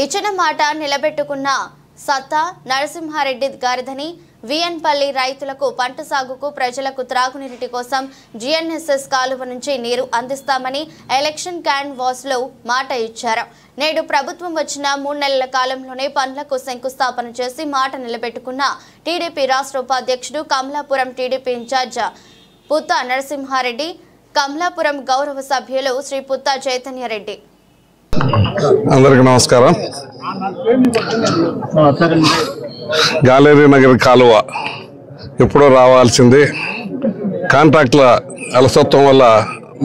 ఇచ్చిన మాట నిలబెట్టుకున్న సత్తా నరసింహారెడ్డి గారిదని విఎన్పల్లి రైతులకు పంట సాగుకు ప్రజలకు త్రాగునీటి కోసం జిఎన్ఎస్ఎస్ కాలువ నుంచి నీరు అందిస్తామని ఎలక్షన్ క్యాన్వాస్ లో మాట ఇచ్చారు. నేడు ప్రభుత్వం వచ్చిన 3 నెలల కాలంలోనే పనులకు శంకుస్థాపన చేసి మాట నిలబెట్టుకున్న టీడీపీ రాష్ట్ర ఉపాధ్యక్షుడు కమలాపురం టీడీపీ ఇన్ఛార్జ్ పుత్త నరసింహారెడ్డి, కమలాపురం గౌరవ సభ్యులు శ్రీ పుత్త చైతన్యరెడ్డి. అందరికీ నమస్కారం. గాలేరి నగర్ కాలువ ఎప్పుడో రావాల్సింది కాంట్రాక్ట్ల అలసత్వం వల్ల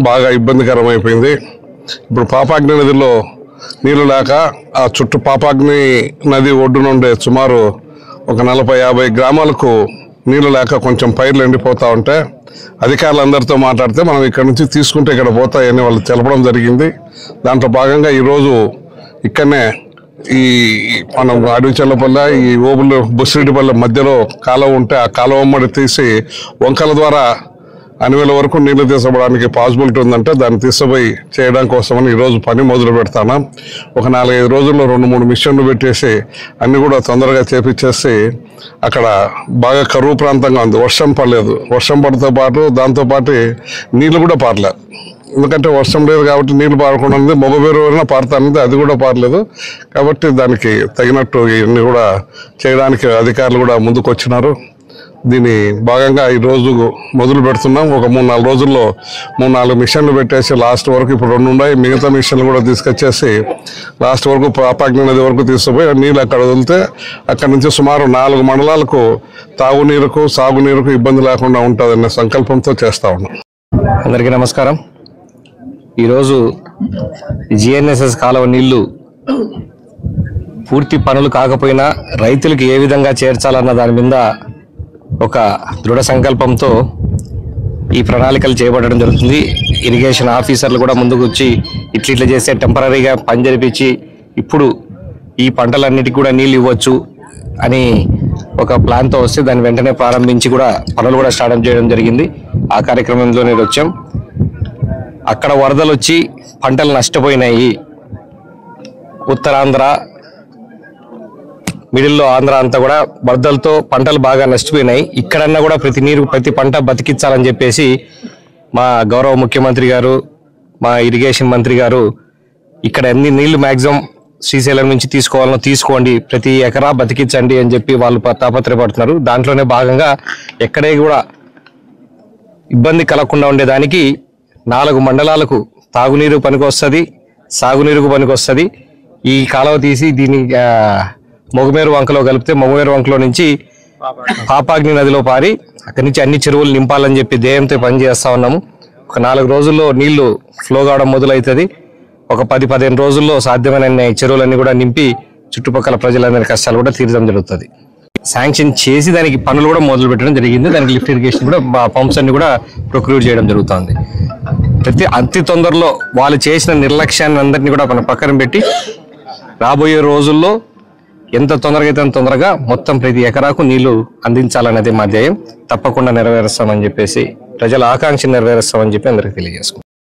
బాగా ఇబ్బందికరమైపోయింది. ఇప్పుడు పాపాగ్ని నదిలో నీళ్లు లేక ఆ చుట్టూ పాపాగ్ని నది ఒడ్డు నుండి సుమారు ఒక 40-50 గ్రామాలకు నీళ్లు లేక కొంచెం పైర్లు ఎండిపోతూ ఉంటే అధికారులందరితో మాట్లాడితే మనం ఇక్కడ నుంచి తీసుకుంటే ఇక్కడ పోతాయని వాళ్ళు తెలపడం జరిగింది. దాంట్లో భాగంగా ఈరోజు ఇక్కడనే ఈ మనం అడవిచల్లపల్లె ఈ ఓబులు బుస్సిరెడ్డిపల్లె మధ్యలో కాలువ ఉంటే ఆ కాలువ అమ్మడి తీసి వంకల ద్వారా అనివేల వరకు నీళ్లు తీసుకోవడానికి పాసిబిలిటీ ఉందంటే దాన్ని తీసుకుపోయి చేయడం కోసమని ఈరోజు పని మొదలు పెడతాను. ఒక 4-5 రోజుల్లో 2-3 మిషన్లు పెట్టేసి అన్ని కూడా తొందరగా చేపించేసి అక్కడ బాగా కరువు ప్రాంతంగా ఉంది. వర్షం పడలేదు. వర్షం పడితో పాటు దాంతోపాటు నీళ్లు కూడా పారలేదు. ఎందుకంటే వర్షం లేదు కాబట్టి నీళ్లు పారకుండా ఉంది. మొగబేరు పారుతానంది, అది కూడా పారలేదు. కాబట్టి దానికి తగినట్టు ఇవన్నీ కూడా చేయడానికి అధికారులు కూడా ముందుకు వచ్చినారు. దీని భాగంగా ఈరోజు మొదలు పెడుతున్నాం. ఒక 3-4 రోజుల్లో 3-4 మిషన్లు పెట్టేసి లాస్ట్ వరకు ఇప్పుడు 2 ఉన్నాయి. మిగతా మిషన్లు కూడా తీసుకొచ్చేసి లాస్ట్ వరకు పాపాగ్ని నది వరకు తీసుకుపోయి నీళ్ళు అక్కడ వదిలితే అక్కడి నుంచి సుమారు 4 మండలాలకు తాగునీరుకు సాగునీరుకు ఇబ్బంది లేకుండా ఉంటుందనే సంకల్పంతో చేస్తా ఉన్నాం. అందరికీ నమస్కారం. ఈరోజు జిఎన్ఎస్ఎస్ కాలువ నీళ్లు పూర్తి పనులు కాకపోయినా రైతులకు ఏ విధంగా చేర్చాలన్న దాని మీద ఒక దృఢ సంకల్పంతో ఈ ప్రణాళికలు చేపట్టడం జరుగుతుంది. ఇరిగేషన్ ఆఫీసర్లు కూడా ముందుకు వచ్చి ఇట్లా చేస్తే టెంపరీగా పని జరిపించి ఇప్పుడు ఈ పంటలన్నిటికీ కూడా నీళ్ళు ఇవ్వచ్చు అని ఒక ప్లాన్తో వస్తే దాన్ని వెంటనే ప్రారంభించి కూడా పనులు కూడా స్టార్ట్ చేయడం జరిగింది. ఆ కార్యక్రమంలో నేను వచ్చాం. అక్కడ వరదలు వచ్చి పంటలు నష్టపోయినాయి. ఉత్తరాంధ్ర, మిడిల్లో ఆంధ్ర అంతా కూడా వరదలతో పంటలు బాగా నష్టపోయినాయి. ఇక్కడన్నా కూడా ప్రతి పంట బతికించాలని చెప్పేసి మా గౌరవ ముఖ్యమంత్రి గారు, మా ఇరిగేషన్ మంత్రి గారు ఇక్కడ ఎన్ని నీళ్లు మ్యాక్సిమం శ్రీశైలం నుంచి తీసుకోవాలనో తీసుకోండి, ప్రతి ఎకరా బతికించండి అని చెప్పి వాళ్ళు తాపత్రయపడుతున్నారు. దాంట్లోనే భాగంగా ఎక్కడే కూడా ఇబ్బంది కలగకుండా ఉండేదానికి 4 మండలాలకు తాగునీరు పనికొస్తుంది, సాగునీరుకు పనికొస్తుంది. ఈ కాలువ తీసి దీన్ని మొగమేరు వంకలో కలిపితే మొగమేరు వంకలో నుంచి పాపాగ్ని నదిలో పారి అక్కడి నుంచి అన్ని చెరువులు నింపాలని చెప్పి ధ్యేయంతో పనిచేస్తా ఉన్నాము. ఒక 4 రోజుల్లో నీళ్లు ఫ్లో కావడం మొదలవుతుంది. ఒక 10-15 రోజుల్లో సాధ్యమైన చెరువులన్నీ కూడా నింపి చుట్టుపక్కల ప్రజలందరి కష్టాలు కూడా తీర్చడం జరుగుతుంది. శాంక్షన్ చేసి దానికి పనులు కూడా మొదలు పెట్టడం జరిగింది. దానికి లిఫ్ట్ ఇరిగేషన్ కూడా పంప్స్ అన్ని కూడా ప్రొక్యూర్ చేయడం జరుగుతుంది. అతి తొందరలో వాళ్ళు చేసిన నిర్లక్ష్యాన్ని అందరినీ కూడా మన పక్కన పెట్టి రాబోయే రోజుల్లో ఎంత తొందరగా అయితే అంత తొందరగా మొత్తం ప్రతి ఎకరాకు నీళ్లు అందించాలనేది మా ధ్యేయం. తప్పకుండా నెరవేరుస్తామని చెప్పేసి ప్రజల ఆకాంక్ష నెరవేరుస్తామని చెప్పి అందరికీ తెలియజేసుకుంటాం.